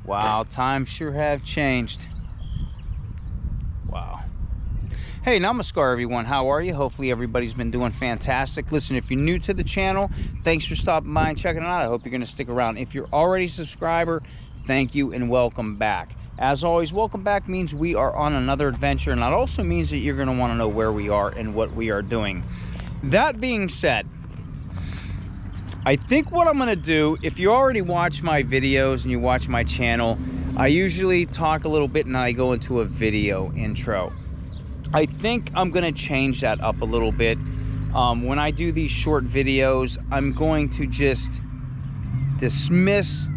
Wow, times sure have changed. Wow. Hey, namaskar everyone, how are you? Hopefully everybody's been doing fantastic. Listen, if you're new to the channel, thanks for stopping by and checking it out. I hope you're gonna stick around. If you're already a subscriber, thank you and welcome back. As always, welcome back means we are on another adventure, and that also means that you're gonna wanna know where we are and what we are doing. That being said, I think what I'm gonna do, if you already watch my videos and you watch my channel, I usually talk a little bit and I go into a video intro. I think I'm gonna change that up a little bit. When I do these short videos, I'm going to just dismiss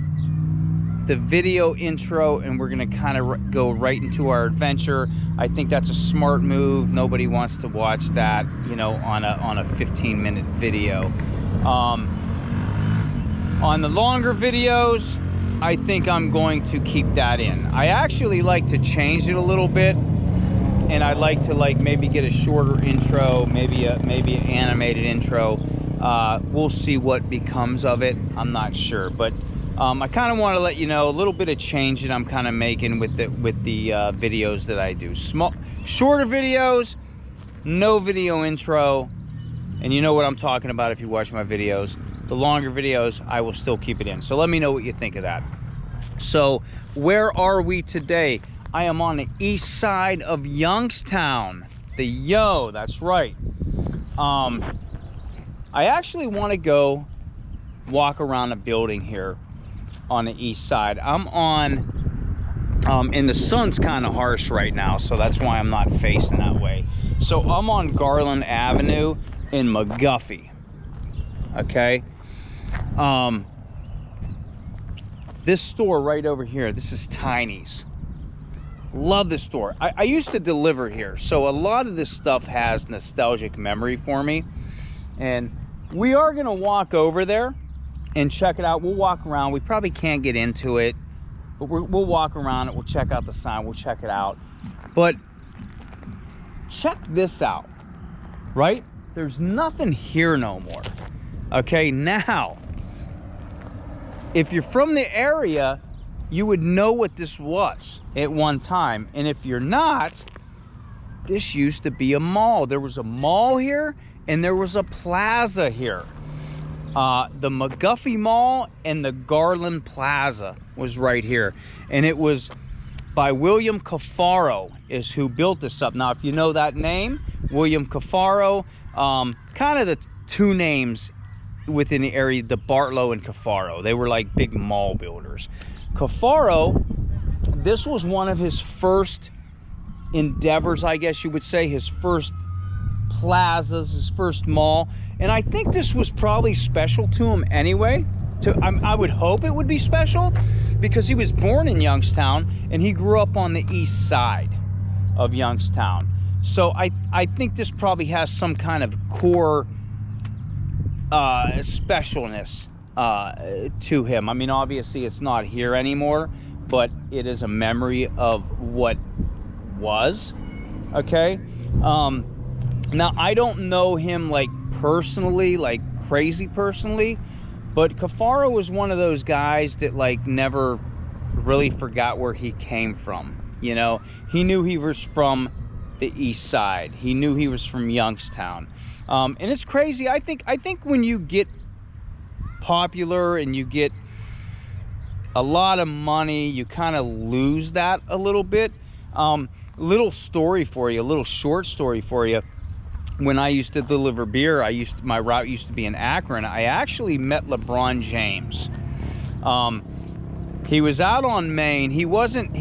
the video intro and we're gonna kind of go right into our adventure. I think that's a smart move. Nobody wants to watch that, you know, on a 15-minute video. On the longer videos, I think I'm going to keep that in. I actually like to change it a little bit, and I'd like to maybe get a shorter intro, maybe an animated intro. We'll see what becomes of it. I'm not sure, but I kind of want to let you know a little bit of change that I'm kind of making with the videos that I do. Shorter videos, no video intro, and you know what I'm talking about if you watch my videos. The longer videos, I will still keep it in. So let me know what you think of that. So where are we today? I am on the east side of Youngstown. That's right. I actually want to go walk around the building here on the east side. I'm on, and the sun's kind of harsh right now, so that's why I'm not facing that way. So I'm on Garland Avenue in McGuffey, okay? This store right over here, this is Tiny's. Love this store. I used to deliver here, so a lot of this stuff has nostalgic memory for me. And we are gonna walk over there and check it out. We'll walk around. We probably can't get into it, but we'll walk around it. We'll check out the sign. We'll check it out. But check this out, right? There's nothing here no more. Okay, now, if you're from the area, you would know what this was at one time. And if you're not, this used to be a mall. There was a mall here and there was a plaza here. The McGuffey Mall and the Garland Plaza was right here. And it was by William Cafaro is who built this up. Now, if you know that name, William Cafaro, kind of the two names within the area, the Bartlow and Cafaro. They were like big mall builders. Cafaro, this was one of his first endeavors, I guess you would say, his first plazas, his first mall. And I think this was probably special to him anyway. I would hope it would be special because he was born in Youngstown and he grew up on the east side of Youngstown. So I think this probably has some kind of core specialness to him. I mean, obviously it's not here anymore, but it is a memory of what was. Okay. Now I don't know him like personally, like crazy personally, but Cafaro was one of those guys that like never really forgot where he came from. You know, he knew he was from the east side. He knew he was from Youngstown. And it's crazy. I think when you get popular and you get a lot of money, you kind of lose that a little bit. Little story for you, a little short story for you. When I used to deliver beer, my route used to be in Akron. I actually met LeBron James. He was out on Main. He wasn't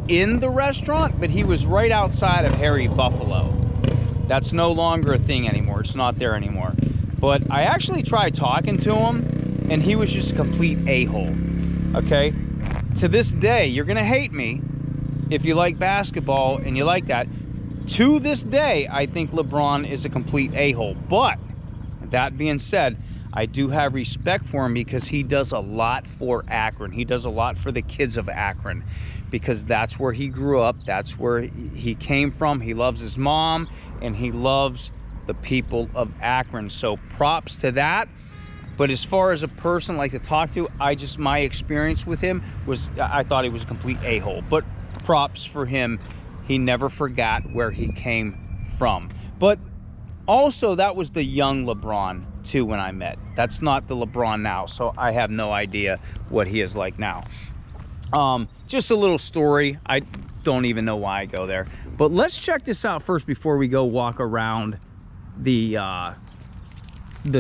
in the restaurant, but he was right outside of Harry Buffalo. That's no longer a thing anymore. It's not there anymore. But I actually tried talking to him, and he was just a complete a-hole. Okay? To this day, you're gonna hate me if you like basketball and you like that. To this day, I think LeBron is a complete a-hole. But that being said, I do have respect for him because he does a lot for Akron. He does a lot for the kids of Akron because that's where he grew up. That's where he came from. He loves his mom and he loves the people of Akron. So props to that. But as far as a person like to talk to, my experience with him was, I thought he was a complete a-hole. But props for him, he never forgot where he came from. But also, that was the young LeBron too when I met. That's not the LeBron now, so I have no idea what he is like now. Just a little story. I don't even know why I go there. But let's check this out first before we go walk around the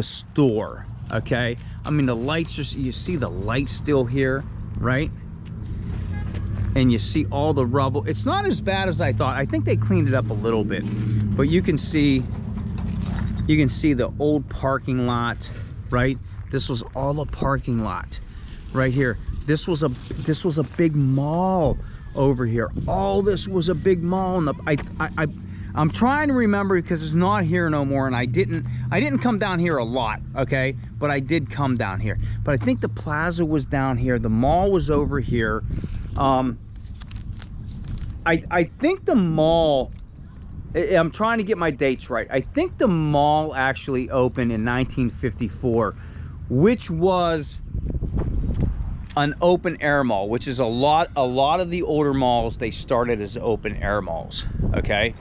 store. Okay, I mean, the lights, you see the lights still here, right? And you see all the rubble. It's not as bad as I thought. I think they cleaned it up a little bit, but you can see the old parking lot, right? This was all a parking lot right here. This was a big mall over here. All this was a big mall. And I'm trying to remember because it's not here no more, and I didn't come down here a lot, okay? But I did come down here. But I think the plaza was down here. The mall was over here. I think the mall, I'm trying to get my dates right. I think the mall actually opened in 1954, which was an open air mall, which is a lot of the older malls, they started as open air malls, okay?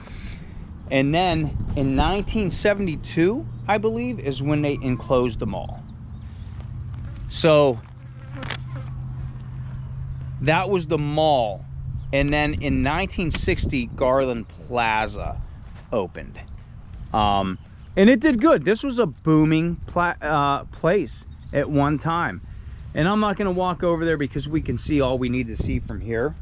And then in 1972, I believe, is when they enclosed the mall. So that was the mall. And then in 1960, Garland Plaza opened. And it did good. This was a booming place at one time. And I'm not gonna walk over there because we can see all we need to see from here.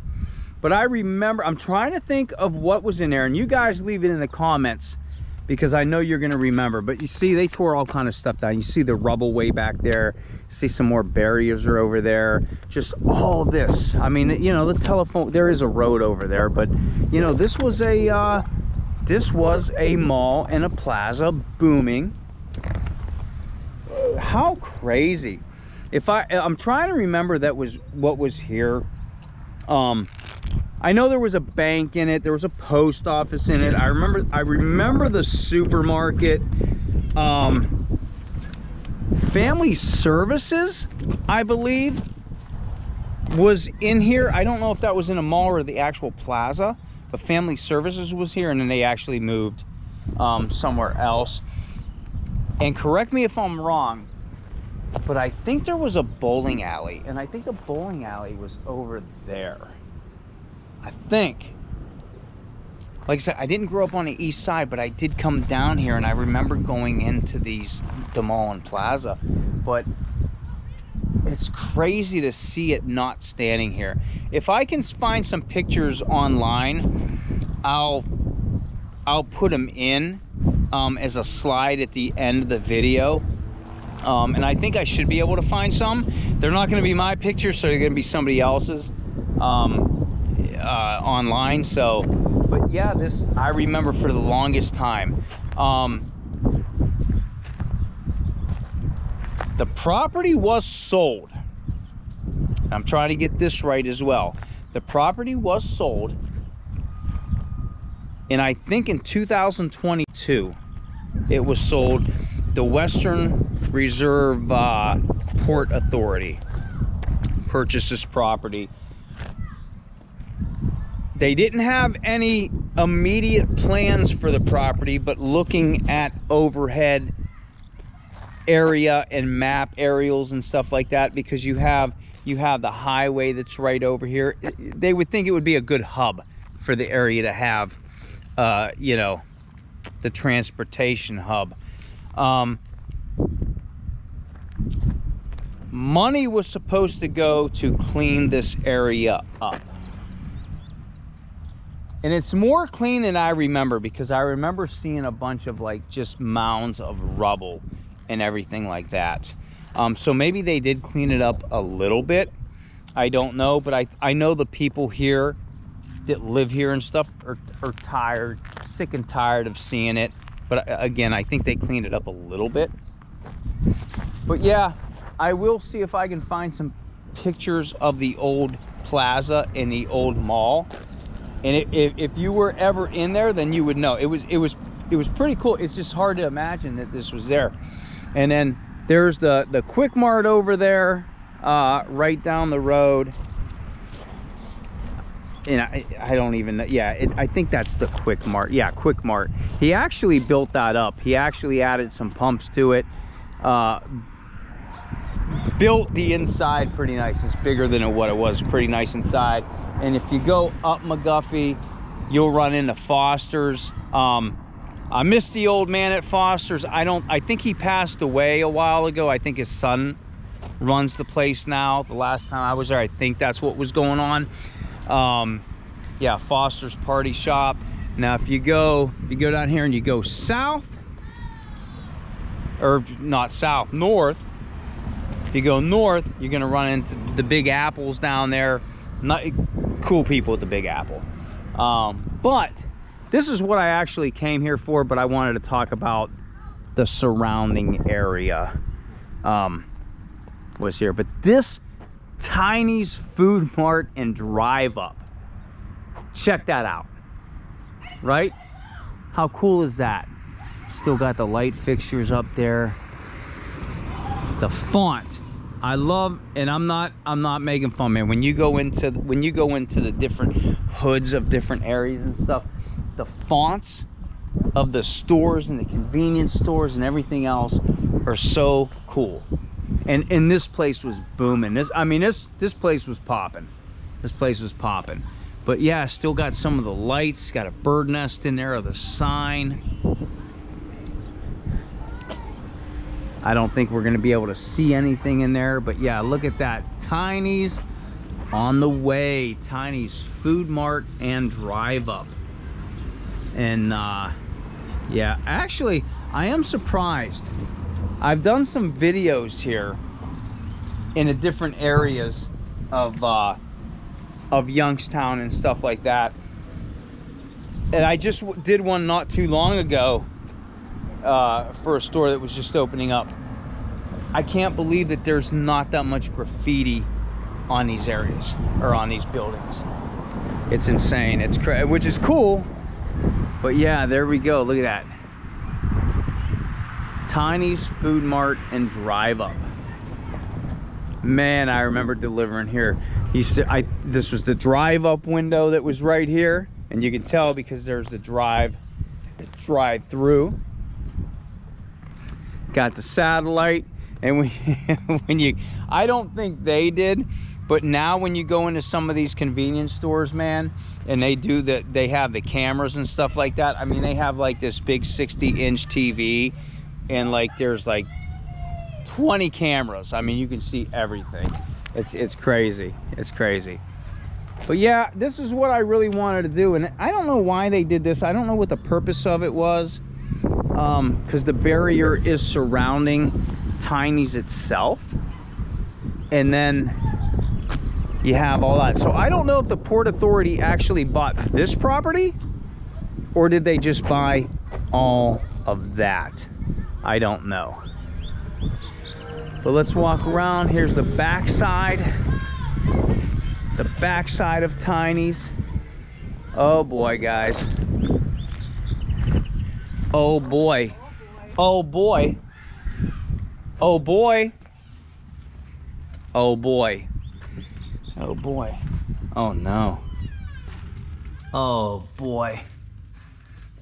But I remember, I'm trying to think of what was in there, and you guys leave it in the comments because I know you're gonna remember. But you see, they tore all kind of stuff down. You see the rubble way back there. You see some more barriers are over there. Just all this. I mean, you know, the telephone, there is a road over there, but you know, this was a mall and a plaza booming. How crazy. I'm trying to remember what was here. I know there was a bank in it. There was a post office in it. I remember the supermarket. Family Services, I believe, was in here. I don't know if that was in a mall or the actual plaza, but Family Services was here, and then they actually moved somewhere else. And correct me if I'm wrong, but I think there was a bowling alley, and I think the bowling alley was over there. I think. Like I said, I didn't grow up on the east side, but I did come down here, and I remember going into the Mall and Plaza. But it's crazy to see it not standing here. If I can find some pictures online, I'll put them in as a slide at the end of the video. And I think I should be able to find some. They're not going to be my pictures, so they're going to be somebody else's online. So, but yeah, this I remember for the longest time. The property was sold. I'm trying to get this right as well. The property was sold, and I think in 2022 it was sold. The Western Reserve Port Authority purchased this property. They didn't have any immediate plans for the property, but looking at overhead area and map aerials and stuff like that, because you have the highway that's right over here, they would think it would be a good hub for the area to have, you know, the transportation hub. Money was supposed to go to clean this area up, and it's more clean than I remember, because I remember seeing a bunch of like just mounds of rubble and everything like that. So maybe they did clean it up a little bit, I don't know, but I know the people here that live here and stuff are tired, sick and tired of seeing it. But again, I think they cleaned it up a little bit. But yeah, I will see if I can find some pictures of the old plaza and the old mall. And if you were ever in there, then you would know. It was pretty cool. It's just hard to imagine that this was there. And then There's the Quick Mart over there, right down the road. And I don't even know. Yeah, I think that's the Quick Mart. Yeah, Quick Mart. He actually built that up. He actually added some pumps to it. Built the inside pretty nice. It's bigger than what it was. Pretty nice inside. And if you go up McGuffey, you'll run into Foster's. I missed the old man at Foster's. I think he passed away a while ago. I think his son runs the place now. The last time I was there, I think that's what was going on. Yeah, Foster's Party Shop. Now if you go down here and you go south, or not south, north. If you go north, you're gonna run into the Big Apples down there. Not cool people at the Big Apple. But this is what I actually came here for, but I wanted to talk about the surrounding area. Was here, but this Tiny's Food Mart and Drive Up. Check that out. Right? How cool is that? Still got the light fixtures up there. The font. I love, and I'm not making fun, man. When you go into the different hoods of different areas and stuff, the fonts of the stores and the convenience stores and everything else are so cool. And this place was booming. This place was popping. This place was popping. But yeah, still got some of the lights. Got a bird nest in there of the sign. I don't think we're gonna be able to see anything in there, but yeah, look at that. Tiny's on the way. Tiny's Food Mart and Drive Up. And yeah, actually, I am surprised. I've done some videos here in the different areas of Youngstown and stuff like that. And I just did one not too long ago for a store that was just opening up. I can't believe that there's not that much graffiti on these areas or on these buildings. It's insane. It's which is cool. But yeah, there we go. Look at that. Tiny's Food Mart and Drive Up. Man, I remember delivering here. This was the drive up window that was right here, and you can tell because there's the drive through. Got the satellite, and I don't think they did, but now when you go into some of these convenience stores, man, and they have the cameras and stuff like that. I mean, they have like this big 60-inch TV, and like there's like 20 cameras. I mean, you can see everything. It's crazy. It's crazy. But yeah, this is what I really wanted to do, and I don't know why they did this. I don't know what the purpose of it was, because the barrier is surrounding Tiny's itself, and then you have all that. So I don't know if the Port Authority actually bought this property, or did they just buy all of that? I don't know. But let's walk around. Here's the backside. The backside of Tiny's. Oh boy, guys. Oh boy. Oh boy. Oh boy. Oh boy. Oh boy. Oh no. Oh boy.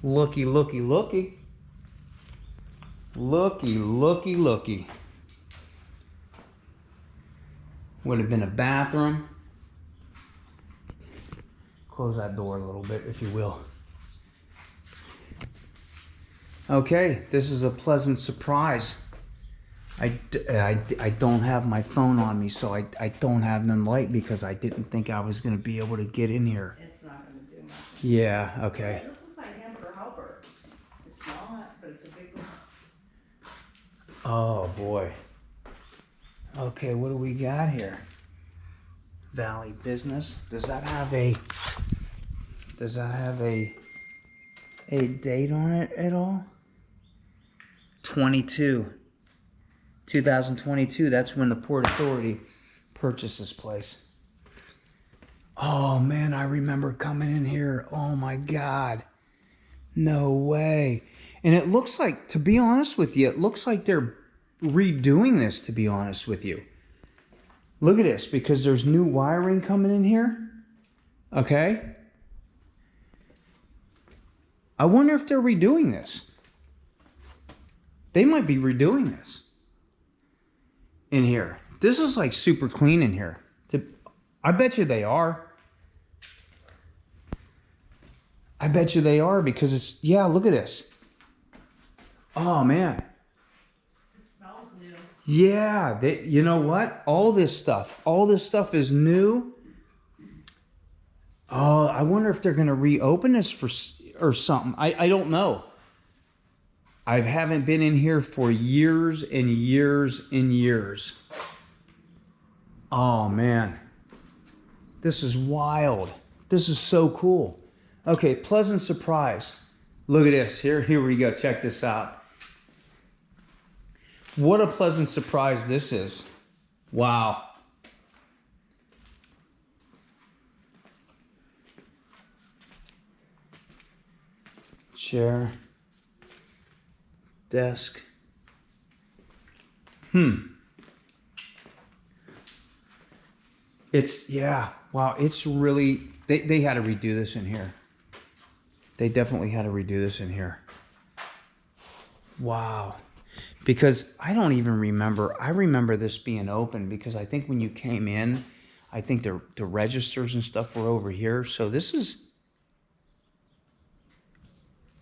Looky, looky, looky. Looky, looky, looky. Would have been a bathroom. Close that door a little bit, if you will. Okay, this is a pleasant surprise. I don't have my phone on me, so I don't have none light because I didn't think I was going to be able to get in here. It's not going to do much. Yeah, okay. This is like Hamburger Helper. It's not, but it's a big one. Oh boy. Okay, what do we got here? Valley Business. Does that have a date on it at all? 2022. That's when the Port Authority purchased this place. Oh man, I remember coming in here. Oh my God. No way. And it looks like, to be honest with you, it looks like they're redoing this, to be honest with you. Look at this, because there's new wiring coming in here. Okay. I wonder if they're redoing this. They might be redoing this in here. This is like super clean in here. I bet you they are. I bet you they are, because it's, yeah, look at this. Oh, man. It smells new. Yeah, you know what? All this stuff is new. Oh, I wonder if they're going to reopen this or something. I don't know. I haven't been in here for years and years and years. Oh, man. This is wild. This is so cool. Okay, pleasant surprise. Look at this. Here we go. Check this out. What a pleasant surprise this is. Wow. Chair. Desk. It's, yeah, wow, it's really, they had to redo this in here. They definitely had to redo this in here. Wow. Because I don't even remember, I remember this being open, because I think when you came in, I think the registers and stuff were over here. So this is,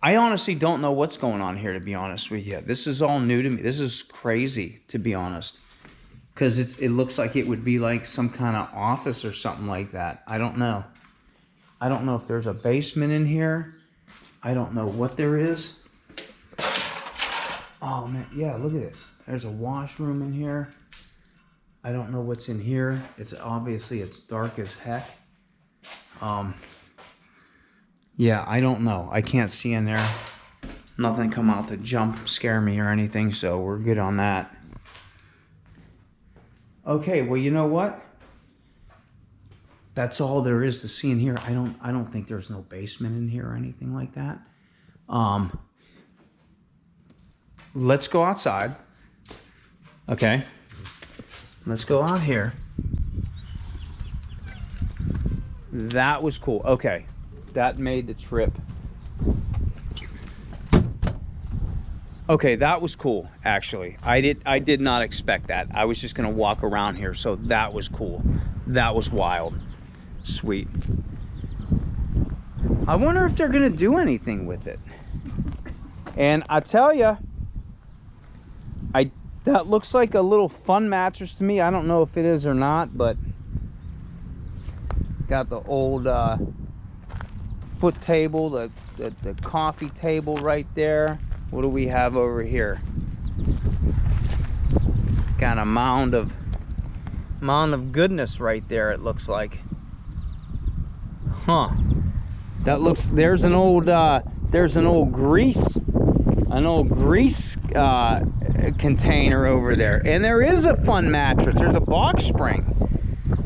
I honestly don't know what's going on here, to be honest with you. This is all new to me. This is crazy, to be honest. Because it looks like it would be like some kind of office or something like that. I don't know. I don't know if there's a basement in here. I don't know what there is. Oh, man. Yeah, look at this. There's a washroom in here. I don't know what's in here. It's obviously, it's dark as heck. Yeah, I don't know. I can't see in there. Nothing come out to jump scare me or anything, so we're good on that. Okay, well, you know what? That's all there is to see in here. I don't think there's no basement in here or anything like that. Let's go outside. Okay. Let's go out here. That was cool. Okay. That made the trip. Okay, that was cool, actually. I did not expect that. I was just gonna walk around here, so that was cool. That was wild. Sweet. I wonder if they're gonna do anything with it. And I tell you, that looks like a little fun mattress to me. I don't know if it is or not, but got the old foot table, the coffee table right there. What do we have over here? Got a mound of goodness right there, it looks like. Huh. That looks, there's an old grease container over there. And there is a fun mattress. There's a box spring.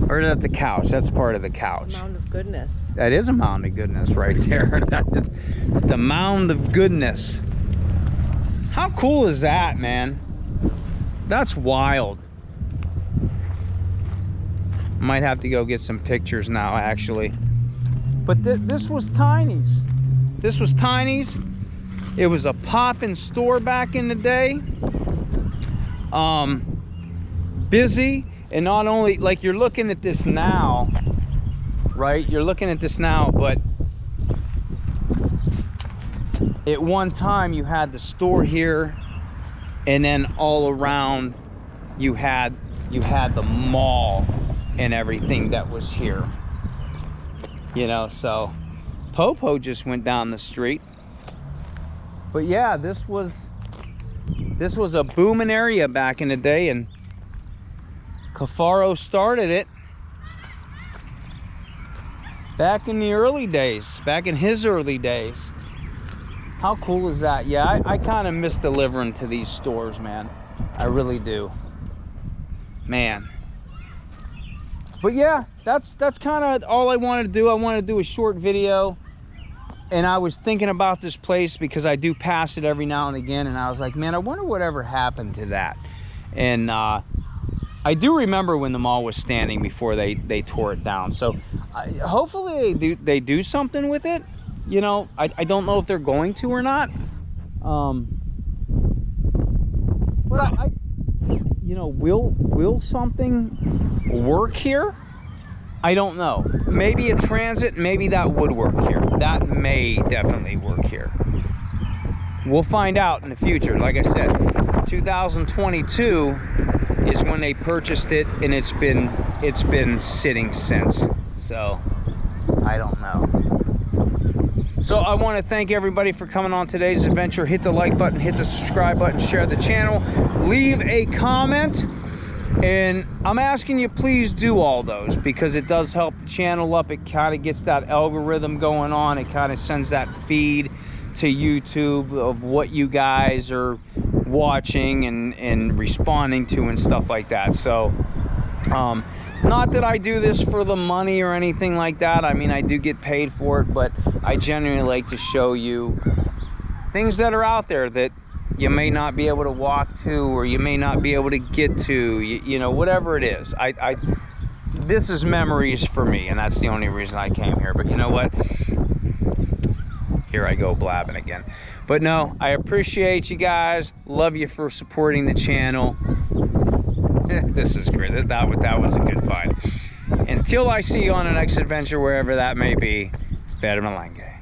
Or that's a couch. That's part of the couch. A mound of goodness. That is a mound of goodness right there. It's the mound of goodness. How cool is that, man? That's wild. Might have to go get some pictures now, actually. But this was Tiny's. This was Tiny's. It was a poppin' store back in the day. Busy, and not only, like, you're looking at this now, right? You're looking at this now, but at one time you had the store here, and then all around you had the mall and everything that was here. You know, so Popo just went down the street. But yeah, this was a booming area back in the day, and Cafaro started it back in the early days, back in his early days. How cool is that? Yeah, I kind of miss delivering to these stores, man. I really do, man. But yeah, that's kind of all I wanted to do. I wanted to do a short video, and I was thinking about this place because I do pass it every now and again, and I was like, man, I wonder whatever happened to that. And I do remember when the mall was standing before they tore it down. So hopefully they do something with it. You know, I don't know if they're going to or not. But I you know, will something work here? I don't know. Maybe a transit, maybe that would work here. That may definitely work here. We'll find out in the future. Like I said, 2022 is when they purchased it, and it's been sitting since. So I don't know. So I want to thank everybody for coming on today's adventure. Hit the like button, hit the subscribe button, share the channel, leave a comment. And I'm asking you, please do all those, because it does help the channel up. It kind of gets that algorithm going on. It kind of sends that feed to YouTube of what you guys are watching and responding to and stuff like that. So not that I do this for the money or anything like that. I mean, I do get paid for it, but I genuinely like to show you things that are out there that you may not be able to walk to, or you may not be able to get to, you know, whatever it is. This is memories for me, and that's the only reason I came here. But you know what? Here I go blabbing again. But no, I appreciate you guys. Love you for supporting the channel. This is great. That was a good find. Until I see you on the next adventure, wherever that may be, Fed Malenge.